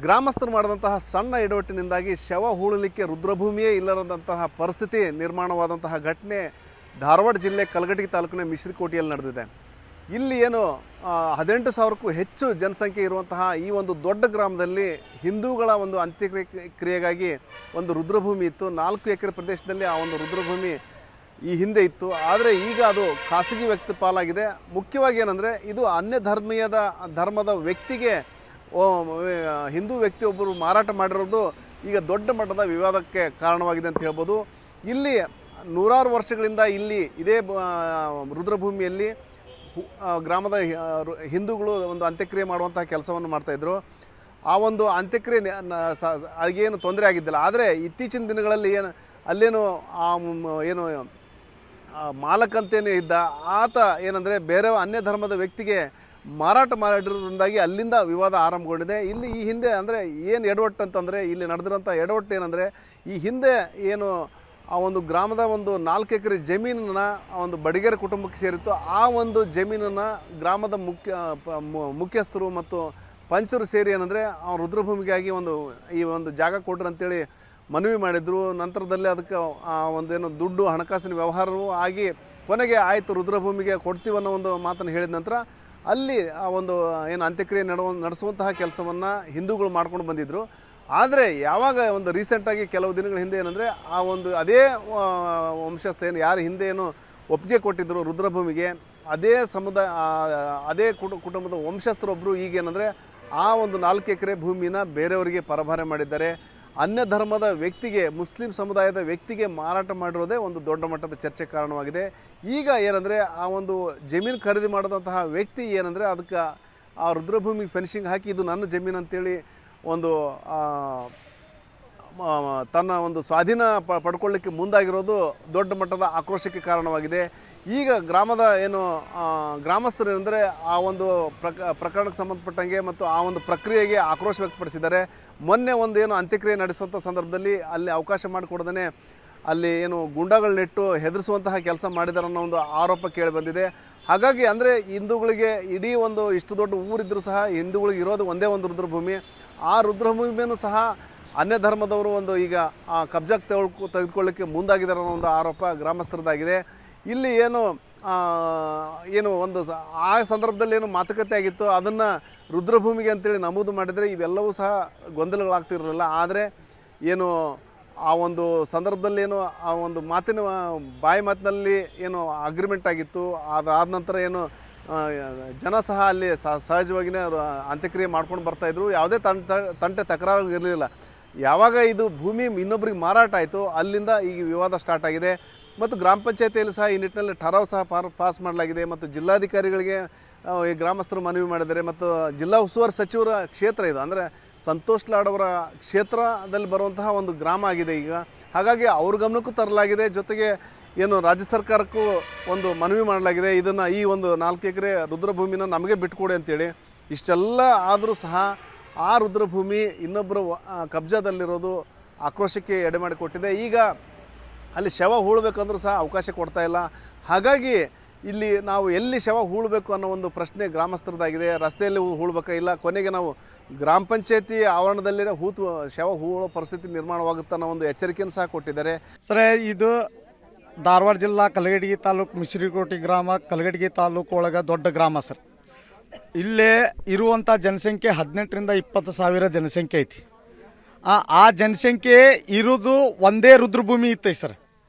ಗ್ರಾಮಸ್ಥರು ಮಾಡಿದಂತಹ ಸಣ್ಣ ಎಡವಟ್ಟಿನಿಂದಾಗಿ ಶವ ಹೂಳಲಿಕ್ಕೆ ರುದ್ರಭೂಮಿಯೇ ಇಲ್ಲದಂತಹ ಪರಿಸ್ಥಿತಿ ನಿರ್ಮಾಣವಾದಂತಹ ಘಟನೆ ಧಾರವಾಡ ಜಿಲ್ಲೆ ಕಲಘಟಗಿ ತಾಲೂಕಿನ ಮಿಶ್ರಿಕೋಟೆಯಲ್ಲಿ ನಡೆದಿದೆ. ಇಲ್ಲಿ ಏನು 18,000ಕ್ಕೂ ಹೆಚ್ಚು ಜನಸಂಖ್ಯೆ ಇರುವಂತಹ ಈ ಒಂದು ದೊಡ್ಡ ಗ್ರಾಮದಲ್ಲಿ ಹಿಂದೂಗಳ ಒಂದು ಅಂತ್ಯಕ್ರಿಯೆಗಾಗಿ ಒಂದು ರುದ್ರಭೂಮಿ ಇತ್ತು. 4 ಎಕರೆ ಪ್ರದೇಶದಲ್ಲಿ ಆ ಒಂದು ರುದ್ರಭೂಮಿ ಈ ಹಿಂದೆ ಇತ್ತು. ಆದರೆ ಈಗ ಅದು ಖಾಸಗಿ ವ್ಯಕ್ತಿ ಪಾಲಾಗಿದೆ. ಮುಖ್ಯವಾಗಿ ಏನಂದರೆ ಇದು ಅನ್ಯ ಧರ್ಮದ ವ್ಯಕ್ತಿಗೆ ಹಿಂದೂ ವ್ಯಕ್ತಿಯೊಬ್ಬರು ಮಾರಾಟ ಮಾಡಿರೋದು ಈಗ ದೊಡ್ಡ ಮಟ್ಟದ ವಿವಾದಕ್ಕೆ ಕಾರಣವಾಗಿದೆ ಅಂತ ಹೇಳ್ಬೋದು. ಇಲ್ಲಿ ನೂರಾರು ವರ್ಷಗಳಿಂದ ಇದೇ ರುದ್ರಭೂಮಿಯಲ್ಲಿ ಗ್ರಾಮದ ಹಿಂದೂಗಳು ಒಂದು ಅಂತ್ಯಕ್ರಿಯೆ ಮಾಡುವಂತಹ ಕೆಲಸವನ್ನು ಮಾಡ್ತಾಯಿದ್ರು. ಆ ಒಂದು ಅಂತ್ಯಕ್ರಿಯೆ ಅದಕ್ಕೇನು ತೊಂದರೆ ಆಗಿದ್ದಿಲ್ಲ. ಆದರೆ ಇತ್ತೀಚಿನ ದಿನಗಳಲ್ಲಿ ಅಲ್ಲೇನು ಮಾಲಕಂತೇನೇ ಇದ್ದ ಆತ ಏನಂದರೆ ಬೇರೆ ಅನ್ಯ ಧರ್ಮದ ವ್ಯಕ್ತಿಗೆ ಮಾರಾಟ ಮಾಡಿರೋದ್ರಿಂದಾಗಿ ಅಲ್ಲಿಂದ ವಿವಾದ ಆರಂಭಗೊಂಡಿದೆ. ಇಲ್ಲಿ ಈ ಹಿಂದೆ ಅಂದರೆ ಏನು ಎಡವಟ್ಟು ಅಂತಂದರೆ ಇಲ್ಲಿ ನಡೆದಿರೋಂಥ ಎಡವಟ್ಟು ಏನಂದರೆ ಈ ಹಿಂದೆ ಏನು ಆ ಒಂದು ಗ್ರಾಮದ ಒಂದು 4 ಎಕರೆ ಜಮೀನನ್ನು ಆ ಒಂದು ಬಡಿಗೆರೆ ಕುಟುಂಬಕ್ಕೆ ಸೇರಿತ್ತು. ಆ ಒಂದು ಜಮೀನನ್ನು ಗ್ರಾಮದ ಮುಖ್ಯಸ್ಥರು ಮತ್ತು ಪಂಚರು ಸೇರಿ ಏನಂದರೆ ಆ ರುದ್ರಭೂಮಿಗಾಗಿ ಈ ಒಂದು ಜಾಗ ಕೊಡ್ರಿ ಅಂತೇಳಿ ಮನವಿ ಮಾಡಿದರು. ನಂತರದಲ್ಲಿ ಅದಕ್ಕೆ ಒಂದೇನು ದುಡ್ಡು ಹಣಕಾಸಿನ ವ್ಯವಹಾರವೂ ಆಗಿ ಕೊನೆಗೆ ಆಯಿತು ರುದ್ರಭೂಮಿಗೆ ಕೊಡ್ತೀವನ್ನೋ ಒಂದು ಮಾತನ್ನು ಹೇಳಿದ ನಂತರ ಅಲ್ಲಿ ಆ ಒಂದು ಏನು ಅಂತ್ಯಕ್ರಿಯೆ ನಡೆಸುವಂತಹ ಕೆಲಸವನ್ನು ಹಿಂದೂಗಳು ಮಾಡ್ಕೊಂಡು ಬಂದಿದ್ದರು. ಆದರೆ ಯಾವಾಗ ಒಂದು ರೀಸೆಂಟಾಗಿ ಕೆಲವು ದಿನಗಳ ಹಿಂದೆ ಏನಂದರೆ ಆ ಒಂದು ಅದೇ ವಂಶಸ್ಥ ಯಾರು ಹಿಂದೆ ಒಪ್ಪಿಗೆ ಕೊಟ್ಟಿದ್ದರು ರುದ್ರಭೂಮಿಗೆ ಅದೇ ಕುಟುಂಬದ ವಂಶಸ್ಥರೊಬ್ಬರು ಈಗೇನಂದರೆ ಆ ಒಂದು 4 ಎಕರೆ ಭೂಮಿನ ಬೇರೆಯವರಿಗೆ ಪರಭಾರೆ ಮಾಡಿದ್ದಾರೆ. ಅನ್ಯ ಧರ್ಮದ ವ್ಯಕ್ತಿಗೆ, ಮುಸ್ಲಿಂ ಸಮುದಾಯದ ವ್ಯಕ್ತಿಗೆ ಮಾರಾಟ ಮಾಡಿರೋದೇ ಒಂದು ದೊಡ್ಡ ಮಟ್ಟದ ಚರ್ಚೆ ಕಾರಣವಾಗಿದೆ. ಈಗ ಏನಂದರೆ ಆ ಒಂದು ಜಮೀನು ಖರೀದಿ ಮಾಡಿದಂತಹ ವ್ಯಕ್ತಿ ಏನಂದರೆ ಅದಕ್ಕೆ ಆ ರುದ್ರಭೂಮಿಗೆ ಫೆನ್ಸಿಂಗ್ ಹಾಕಿ ಇದು ನನ್ನ ಜಮೀನು ಅಂತೇಳಿ ಒಂದು ತನ್ನ ಒಂದು ಸ್ವಾಧೀನ ಪಡ್ಕೊಳ್ಳಿಕ್ಕೆ ಮುಂದಾಗಿರೋದು ದೊಡ್ಡ ಮಟ್ಟದ ಆಕ್ರೋಶಕ್ಕೆ ಕಾರಣವಾಗಿದೆ. ಈಗ ಗ್ರಾಮದ ಗ್ರಾಮಸ್ಥರು ಏನಂದರೆ ಆ ಒಂದು ಪ್ರಕರಣಕ್ಕೆ ಸಂಬಂಧಪಟ್ಟಂಗೆ ಮತ್ತು ಆ ಒಂದು ಪ್ರಕ್ರಿಯೆಗೆ ಆಕ್ರೋಶ ವ್ಯಕ್ತಪಡಿಸಿದ್ದಾರೆ. ಮೊನ್ನೆ ಅಂತ್ಯಕ್ರಿಯೆ ನಡೆಸುವಂಥ ಸಂದರ್ಭದಲ್ಲಿ ಅಲ್ಲಿ ಅವಕಾಶ ಮಾಡಿಕೊಡದೇ ಅಲ್ಲಿ ಗುಂಡಗಳನ್ನಿಟ್ಟು ಹೆದರಿಸುವಂತಹ ಕೆಲಸ ಮಾಡಿದ್ದಾರೆ ಅನ್ನೋ ಒಂದು ಆರೋಪ ಕೇಳಿ ಬಂದಿದೆ. ಹಾಗಾಗಿ ಅಂದರೆ ಹಿಂದೂಗಳಿಗೆ ಇಡೀ ಇಷ್ಟು ದೊಡ್ಡ ಊರಿದ್ದರೂ ಸಹ ಹಿಂದೂಗಳಿಗೆ ಇರೋದು ಒಂದೇ ಒಂದು ರುದ್ರಭೂಮಿ. ಆ ರುದ್ರಭೂಮಿಯನ್ನು ಸಹ ಅನ್ಯ ಧರ್ಮದವರು ಈಗ ಆ ಕಬ್ಜಾಕ್ಕೆ ತೆಗೆದುಕೊಳ್ಳಿಕ್ಕೆ ಮುಂದಾಗಿದ್ದಾರೆ ಅನ್ನೋ ಒಂದು ಆರೋಪ ಗ್ರಾಮಸ್ಥರದಾಗಿದೆ. ಇಲ್ಲಿ ಆ ಸಂದರ್ಭದಲ್ಲಿ ಮಾತುಕತೆ ಆಗಿತ್ತು, ಅದನ್ನು ರುದ್ರಭೂಮಿಗೆ ಅಂತೇಳಿ ನಮೂದು ಮಾಡಿದರೆ ಇವೆಲ್ಲವೂ ಸಹ ಗೊಂದಲಗಳಾಗ್ತಿರಲಿಲ್ಲ. ಆದರೆ ಆ ಒಂದು ಸಂದರ್ಭದಲ್ಲಿ ಆ ಒಂದು ಬಾಯಿ ಮಾತಿನಲ್ಲಿ ಅಗ್ರಿಮೆಂಟ್ ಆಗಿತ್ತು. ಅದಾದ ನಂತರ ಜನ ಸಹ ಅಲ್ಲಿ ಸಹಜವಾಗಿಯೇ ಅಂತ್ಯಕ್ರಿಯೆ ಮಾಡ್ಕೊಂಡು ಬರ್ತಾಯಿದ್ರು. ಯಾವುದೇ ತಂಟೆ ತಕರಾರು ಇರಲಿಲ್ಲ. ಯಾವಾಗ ಇದು ಭೂಮಿ ಇನ್ನೊಬ್ಬರಿಗೆ ಮಾರಾಟ ಆಯಿತು ಅಲ್ಲಿಂದ ಈಗ ವಿವಾದ ಸ್ಟಾರ್ಟ್ ಆಗಿದೆ. ಮತ್ತು ಗ್ರಾಮ ಪಂಚಾಯತಿಯಲ್ಲಿ ಸಹ ಈ ನಿಟ್ಟಿನಲ್ಲಿ ಠರಾವ್ ಸಹ ಪಾಸ್ ಮಾಡಲಾಗಿದೆ. ಮತ್ತು ಜಿಲ್ಲಾಧಿಕಾರಿಗಳಿಗೆ ಈ ಗ್ರಾಮಸ್ಥರು ಮನವಿ ಮಾಡಿದ್ದಾರೆ. ಮತ್ತು ಜಿಲ್ಲಾ ಉಸ್ತುವಾರಿ ಸಚಿವರ ಕ್ಷೇತ್ರ ಇದು, ಅಂದರೆ ಸಂತೋಷ್ ಲಾಡ್ ಅವರ ಕ್ಷೇತ್ರದಲ್ಲಿ ಬರುವಂತಹ ಒಂದು ಗ್ರಾಮ ಆಗಿದೆ ಈಗ. ಹಾಗಾಗಿ ಅವ್ರ ಗಮನಕ್ಕೂ ತರಲಾಗಿದೆ. ಜೊತೆಗೆ ರಾಜ್ಯ ಸರ್ಕಾರಕ್ಕೂ ಒಂದು ಮನವಿ ಮಾಡಲಾಗಿದೆ, ಇದನ್ನು ಈ ಒಂದು 4 ಎಕರೆ ರುದ್ರಭೂಮಿನ ನಮಗೆ ಬಿಟ್ಟುಕೊಡಿ ಅಂತೇಳಿ. ಇಷ್ಟೆಲ್ಲ ಆದರೂ ಸಹ ಆ ರುದ್ರಭೂಮಿ ಇನ್ನೊಬ್ಬರು ಕಬ್ಜಾದಲ್ಲಿರೋದು ಆಕ್ರೋಶಕ್ಕೆ ಎಡೆಮಾಡಿಕೊಟ್ಟಿದೆ. ಈಗ ಅಲ್ಲಿ ಶವ ಹೂಳಬೇಕಂದ್ರೂ ಸಹ ಅವಕಾಶ ಕೊಡ್ತಾ ಇಲ್ಲ. ಹಾಗಾಗಿ ಇಲ್ಲಿ ನಾವು ಎಲ್ಲಿ ಶವ ಹೂಳಬೇಕು ಅನ್ನೋ ಒಂದು ಪ್ರಶ್ನೆ ಗ್ರಾಮಸ್ಥರದಾಗಿದೆ. ರಸ್ತೆಯಲ್ಲಿ ಹೂಳಬೇಕಾ ಇಲ್ಲ, ಕೊನೆಗೆ ನಾವು ಗ್ರಾಮ ಪಂಚಾಯತಿ ಆವರಣದಲ್ಲೇ ಶವ ಹೂಳೋ ಪರಿಸ್ಥಿತಿ ನಿರ್ಮಾಣವಾಗುತ್ತೆ ಅನ್ನೋ ಒಂದು ಎಚ್ಚರಿಕೆಯನ್ನು ಸಹ ಕೊಟ್ಟಿದ್ದಾರೆ. ಸರ್, ಇದು ಧಾರವಾಡ ಜಿಲ್ಲಾ ಕಲಘಟಗಿ ತಾಲೂಕು ಮಿಶ್ರಿಕೋಟೆ ಗ್ರಾಮ, ಕಲಘಟಗಿ ತಾಲೂಕು ಒಳಗೆ ದೊಡ್ಡ ಗ್ರಾಮ ಸರ್. ಇಲ್ಲೇ ಇರುವಂಥ ಜನಸಂಖ್ಯೆ 18ರಿಂದ 20 ಸಾವಿರ ಜನಸಂಖ್ಯೆ ಐತಿ. ಆ ಜನಸಂಖ್ಯೆ ಇರೋದು ಒಂದೇ ರುದ್ರಭೂಮಿ ಇತ್ತೈ ಸರ್.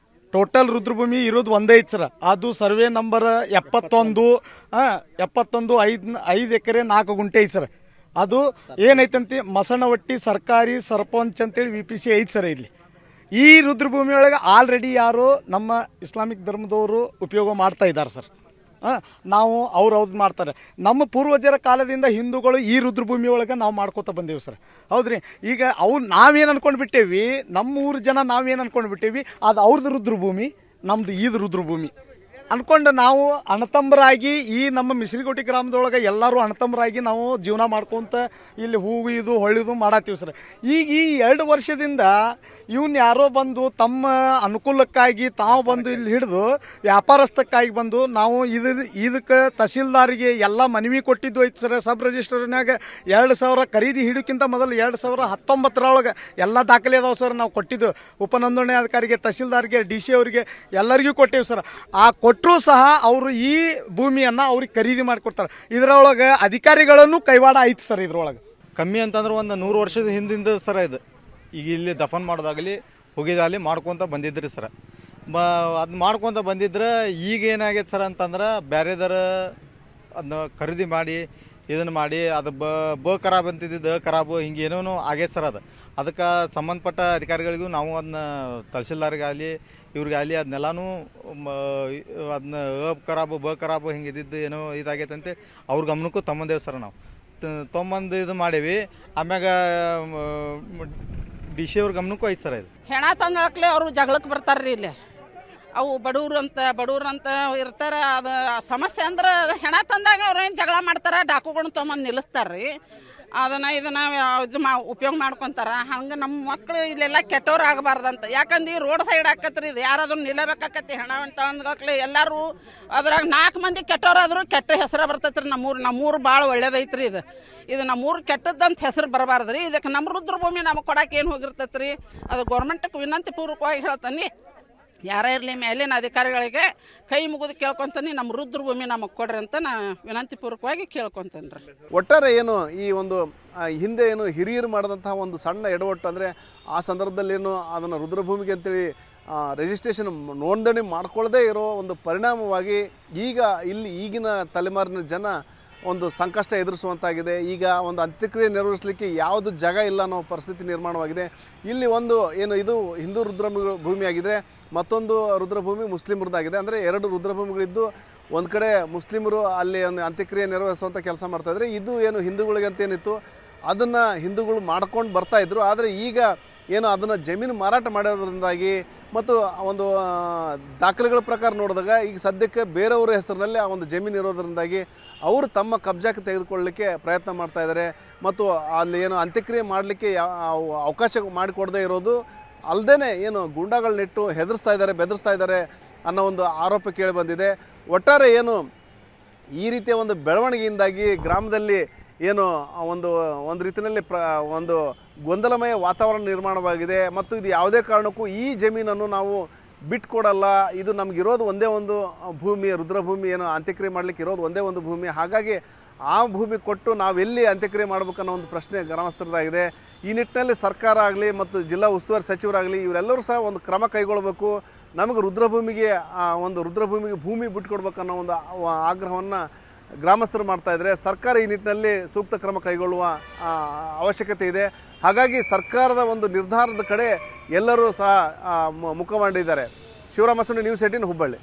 ಟೋಟಲ್ ರುದ್ರಭೂಮಿ ಇರೋದು ಒಂದೇ ಐತಿ ಸರ್. ಅದು ಸರ್ವೆ ನಂಬರ್ 71 5 ಎಕರೆ 4 ಗುಂಟೆ ಐತಿ ಸರ್. ಅದು ಏನೈತಂತೆ ಮಸಣವಟ್ಟಿ ಸರ್ಕಾರಿ ಸರ್ಪಂಚ್ ಅಂತೇಳಿ VPC ಐತಿ ಸರ್. ಇಲ್ಲಿ ಈ ರುದ್ರಭೂಮಿ ಒಳಗೆ ಆಲ್ರೆಡಿ ಯಾರು ನಮ್ಮ ಇಸ್ಲಾಮಿಕ್ ಧರ್ಮದವರು ಉಪಯೋಗ ಮಾಡ್ತಾ ಇದ್ದಾರೆ ಸರ್. ನಾವು ಅವ್ರು ಮಾಡ್ತಾರೆ. ನಮ್ಮ ಪೂರ್ವಜರ ಕಾಲದಿಂದ ಹಿಂದೂಗಳು ಈ ರುದ್ರಭೂಮಿ ಒಳಗೆ ನಾವು ಮಾಡ್ಕೋತಾ ಬಂದೇವಿ ಸರ್. ಹೌದ್ರಿ. ಈಗ ನಾವೇನು ಅನ್ಕೊಂಡು ಬಿಟ್ಟೇವಿ, ನಮ್ಮ ಊರು ಜನ ನಾವೇನು ಅನ್ಕೊಂಡು ಬಿಟ್ಟೇವಿ, ಅದು ಅವ್ರದ್ದು ರುದ್ರಭೂಮಿ, ನಮ್ದು ಇದು ರುದ್ರಭೂಮಿ. ಅನ್ಕೊಂಡು ನಾವು ಅಣ್ಣತಮ್ಮರಾಗಿ ಈ ನಮ್ಮ ಮಿಶ್ರಿಕೋಟಿ ಗ್ರಾಮದೊಳಗೆ ಎಲ್ಲರೂ ಅಣ್ಣತಮ್ಮರಾಗಿ ನಾವು ಜೀವನ ಮಾಡ್ಕೊತ ಇಲ್ಲಿ ಹೂವು ಇದು ಹೊಳಿದು ಮಾಡತ್ತೀವಿ ಸರ್. ಈಗ ಈ 2 ವರ್ಷದಿಂದ ಇವನ್ ಯಾರೋ ಬಂದು ತಮ್ಮ ಅನುಕೂಲಕ್ಕಾಗಿ ತಾವು ಬಂದು ಇಲ್ಲಿ ಹಿಡಿದು ವ್ಯಾಪಾರಸ್ಥಕ್ಕಾಗಿ ಬಂದು ನಾವು ಇದಕ್ಕೆ ತಹಸೀಲ್ದಾರಿಗೆ ಎಲ್ಲ ಮನವಿ ಕೊಟ್ಟಿದ್ದು ಐತೆ ಸರ್. ಸಬ್ ರಿಜಿಸ್ಟರ್ನಾಗ 2,000 ಖರೀದಿ ಹಿಡಿಯೋಕ್ಕಿಂತ ಮೊದಲು 2019 ಎಲ್ಲ ದಾಖಲೆ ಅದಾವೆ ಸರ್. ನಾವು ಕೊಟ್ಟಿದ್ದು ಉಪನೋಂದಣಿ ಅಧಿಕಾರಿಗೆ, ತಹಸೀಲ್ದಾರ್ಗೆ, DC ಅವರಿಗೆ ಎಲ್ಲರಿಗೂ ಕೊಟ್ಟೇವಿ ಸರ್. ಆ ಕೊಟ್ಟರೂ ಸಹ ಅವರು ಈ ಭೂಮಿಯನ್ನು ಅವ್ರಿಗೆ ಖರೀದಿ ಮಾಡಿಕೊಡ್ತಾರೆ. ಇದರೊಳಗೆ ಅಧಿಕಾರಿಗಳನ್ನು ಕೈವಾಡ ಐತೆ ಸರ್. ಇದ್ರೊಳಗೆ ಕಮ್ಮಿ ಅಂತಂದ್ರೆ ಒಂದು 100 ವರ್ಷದ ಹಿಂದಿಂದ ಸರ ಇದು. ಈಗ ಇಲ್ಲಿ ದಫನ್ ಮಾಡೋದಾಗಲಿ ಹೋಗಿದಾಗಲಿ ಮಾಡ್ಕೊತ ಬಂದಿದ್ರಿ ಸರ. ಅದು ಮಾಡ್ಕೊತ ಬಂದಿದ್ರೆ ಈಗ ಏನಾಗೈತೆ ಸರ್ ಅಂತಂದ್ರೆ ಬೇರೆದರ ಅದನ್ನ ಖರೀದಿ ಮಾಡಿ ಇದನ್ನು ಮಾಡಿ ಅದು ಖರಾಬ್ ಅಂತಿದ್ದು ಖರಾಬು ಹಿಂಗೆ ಏನೇನೋ ಆಗೈತೆ ಸರ್. ಅದಕ್ಕೆ ಸಂಬಂಧಪಟ್ಟ ಅಧಿಕಾರಿಗಳಿಗೂ ನಾವು ಅದನ್ನ ತಹಸೀಲ್ದಾರ್ಗಾಗಲಿ ಇವ್ರಿಗಾಗಲಿ ಅದನ್ನೆಲ್ಲನೂ ಅದನ್ನ ಖರಾಬು ಹಿಂಗೆ ಇದ್ದಿದ್ದು ಏನೋ ಇದಾಗೈತೆ ಅಂತ ಅವ್ರ ಗಮನಕ್ಕೂ ತಮ್ಮಂದೇವು ಸರ್. ನಾವು ತೊಂಬಂದು ಇದು ಮಾಡೀವಿ. ಆಮ್ಯಾಗ DC ಅವ್ರ ಗಮನಕ್ಕೂ ಐತೆ ಸರ್. ಇದು ಹೆಣ ತಂದಾಕ್ಲೆ ಅವರು ಜಗಳಕ್ಕೆ ಬರ್ತಾರ್ರಿ. ಇಲ್ಲಿ ಅವು ಬಡವ್ರು ಅಂತ ಇರ್ತಾರೆ. ಅದು ಸಮಸ್ಯೆ ಅಂದ್ರೆ ಹೆಣ ತಂದಾಗ ಅವ್ರು ಏನು ಜಗಳ ಮಾಡ್ತಾರೆ, ಡಾಕುಗಳನ್ನ ತೊಗೊಂಬಂದು ನಿಲ್ಲಿಸ್ತಾರ್ರಿ. ಅದನ್ನು ಇದು ಉಪಯೋಗ ಮಾಡ್ಕೊತಾರೆ. ಹಂಗೆ ನಮ್ಮ ಮಕ್ಕಳು ಇಲ್ಲೆಲ್ಲ ಕೆಟ್ಟವ್ರು ಆಗಬಾರ್ದಂತ. ಯಾಕಂದ್ರೆ ಈ ರೋಡ್ ಸೈಡ್ ಆಕತ್ರಿ, ಇದು ಯಾರಾದ್ರೂ ನಿಲ್ಲಬೇಕಾಕತಿ. ಹೆಣ ತಂದಾಕ್ಲೆ ಎಲ್ಲರೂ ಅದ್ರಾಗ 4 ಮಂದಿ ಕೆಟ್ಟವ್ರಾದ್ರೂ ಕೆಟ್ಟ ಹೆಸರು ಬರ್ತೈತ್ರಿ. ನಮ್ಮೂರು ಭಾಳ ಒಳ್ಳೇದೈತ್ರಿ. ಇದು ನಮ್ಮೂರು ಕೆಟ್ಟದ್ದಂತ ಹೆಸರು ಬರಬಾರ್ದು ರೀ. ಇದಕ್ಕೆ ನಮ್ಮ ರುದ್ರಭೂಮಿ ನಮಗೆ ಕೊಡಕ್ಕೆ ಏನು ಹೋಗಿರ್ತೈತ್ರಿ. ಅದು ಗೌರ್ಮೆಂಟ್ಗೆ ವಿನಂತಿ ಪೂರ್ವಕವಾಗಿ ಹೇಳ್ತಾನೆ, ಯಾರೇ ಇರಲಿ ಮೇಲಿನ ಅಧಿಕಾರಿಗಳಿಗೆ ಕೈ ಮುಗಿದು ಕೇಳ್ಕೊತಾನೆ, ನಮ್ಮ ರುದ್ರಭೂಮಿ ನಮಗೆ ಕೊಡ್ರಿ ಅಂತ ನಾ ವಿನಂತಿ ಪೂರ್ವಕವಾಗಿ ಕೇಳ್ಕೊತೇನೆ ರೀ. ಒಟ್ಟಾರೆ ಏನು ಈ ಒಂದು ಹಿಂದೆ ಏನು ಹಿರಿಯರು ಮಾಡಿದಂತಹ ಒಂದು ಸಣ್ಣ ಎಡವಟ್ಟು ಅಂದರೆ ಆ ಸಂದರ್ಭದಲ್ಲಿ ಏನು ಅದನ್ನು ರುದ್ರಭೂಮಿಗೆ ಅಂತೇಳಿ ರಿಜಿಸ್ಟ್ರೇಷನ್ ನೋಂದಣಿ ಮಾಡ್ಕೊಳ್ಳದೇ ಇರೋ ಒಂದು ಪರಿಣಾಮವಾಗಿ ಈಗ ಈಗಿನ ತಲೆಮಾರಿನ ಜನ ಒಂದು ಸಂಕಷ್ಟ ಎದುರಿಸುವಂತಾಗಿದೆ. ಈಗ ಒಂದು ಅಂತ್ಯಕ್ರಿಯೆ ನೆರವೇರಿಸಲಿಕ್ಕೆ ಯಾವುದು ಜಾಗ ಇಲ್ಲ ಅನ್ನೋ ಪರಿಸ್ಥಿತಿ ನಿರ್ಮಾಣವಾಗಿದೆ. ಇಲ್ಲಿ ಒಂದು ಏನು ಇದು ಹಿಂದೂ ರುದ್ರಭೂಮಿಯಾಗಿದ್ದರೆ ಮತ್ತೊಂದು ರುದ್ರಭೂಮಿ ಮುಸ್ಲಿಮರದ್ದಾಗಿದೆ. ಅಂದರೆ 2 ರುದ್ರಭೂಮಿಗಳಿದ್ದು ಒಂದು ಕಡೆ ಮುಸ್ಲಿಮರು ಅಲ್ಲಿ ಒಂದು ಅಂತ್ಯಕ್ರಿಯೆ ನೆರವೇರಿಸುವಂಥ ಕೆಲಸ ಮಾಡ್ತಾಯಿದ್ರೆ, ಇದು ಏನು ಹಿಂದೂಗಳಿಗೆ ಅಂತೇನಿತ್ತು ಅದನ್ನು ಹಿಂದೂಗಳು ಮಾಡ್ಕೊಂಡು ಬರ್ತಾಯಿದ್ರು. ಆದರೆ ಈಗ ಏನು ಅದನ್ನು ಜಮೀನು ಮಾರಾಟ ಮಾಡೋದ್ರಿಂದಾಗಿ ಮತ್ತು ಒಂದು ದಾಖಲೆಗಳ ಪ್ರಕಾರ ನೋಡಿದಾಗ ಈಗ ಸದ್ಯಕ್ಕೆ ಬೇರೆಯವರ ಹೆಸರಿನಲ್ಲಿ ಆ ಒಂದು ಜಮೀನು ಇರೋದ್ರಿಂದಾಗಿ ಅವರು ತಮ್ಮ ಕಬ್ಜಾಕ್ಕೆ ತೆಗೆದುಕೊಳ್ಳಲಿಕ್ಕೆ ಪ್ರಯತ್ನ ಮಾಡ್ತಾಯಿದ್ದಾರೆ. ಮತ್ತು ಅಲ್ಲಿ ಏನು ಅಂತ್ಯಕ್ರಿಯೆ ಮಾಡಲಿಕ್ಕೆ ಅವಕಾಶ ಮಾಡಿಕೊಡದೇ ಇರೋದು ಅಲ್ಲದೆ ಏನು ಗೂಂಡಾಗಳನ್ನಿಟ್ಟು ಬೆದರಿಸ್ತಾ ಇದ್ದಾರೆ ಅನ್ನೋ ಒಂದು ಆರೋಪ ಕೇಳಿ ಬಂದಿದೆ. ಒಟ್ಟಾರೆ ಏನು ಈ ರೀತಿಯ ಒಂದು ಬೆಳವಣಿಗೆಯಿಂದಾಗಿ ಗ್ರಾಮದಲ್ಲಿ ಏನು ಒಂದು ರೀತಿಯಲ್ಲಿ ಒಂದು ಗೊಂದಲಮಯ ವಾತಾವರಣ ನಿರ್ಮಾಣವಾಗಿದೆ. ಮತ್ತು ಇದು ಯಾವುದೇ ಕಾರಣಕ್ಕೂ ಈ ಜಮೀನನ್ನು ನಾವು ಬಿಟ್ಕೊಡಲ್ಲ, ಇದು ನಮಗಿರೋದು ಒಂದೇ ಒಂದು ಭೂಮಿ, ರುದ್ರಭೂಮಿ ಏನು ಅಂತ್ಯಕ್ರಿಯೆ ಮಾಡಲಿಕ್ಕೆ ಇರೋದು ಒಂದೇ ಒಂದು ಭೂಮಿ. ಹಾಗಾಗಿ ಆ ಭೂಮಿ ಕೊಟ್ಟು ನಾವೆಲ್ಲಿ ಅಂತ್ಯಕ್ರಿಯೆ ಮಾಡಬೇಕನ್ನೋ ಒಂದು ಪ್ರಶ್ನೆ ಗ್ರಾಮಸ್ಥರದಾಗಿದೆ. ಈ ನಿಟ್ಟಿನಲ್ಲಿ ಸರ್ಕಾರ ಆಗಲಿ ಮತ್ತು ಜಿಲ್ಲಾ ಉಸ್ತುವಾರಿ ಸಚಿವರಾಗಲಿ ಇವರೆಲ್ಲರೂ ಸಹ ಒಂದು ಕ್ರಮ ಕೈಗೊಳ್ಳಬೇಕು. ನಮಗೆ ರುದ್ರಭೂಮಿಗೆ ಭೂಮಿ ಬಿಟ್ಕೊಡ್ಬೇಕನ್ನೋ ಒಂದು ಆಗ್ರಹವನ್ನು ಗ್ರಾಮಸ್ಥರು ಮಾಡ್ತಾಯಿದ್ದಾರೆ. ಸರ್ಕಾರ ಈ ನಿಟ್ಟಿನಲ್ಲಿ ಸೂಕ್ತ ಕ್ರಮ ಕೈಗೊಳ್ಳುವ ಅವಶ್ಯಕತೆ ಇದೆ. ಹಾಗಾಗಿ ಸರ್ಕಾರದ ಒಂದು ನಿರ್ಧಾರದ ಕಡೆ ಎಲ್ಲರೂ ಸಹ ಮುಖ ಮಾಡಿದ್ದಾರೆ. ಶಿವರಾಮ ಮಸಂಡಿ, ನ್ಯೂಸ್ 18 ಹುಬ್ಬಳ್ಳಿ.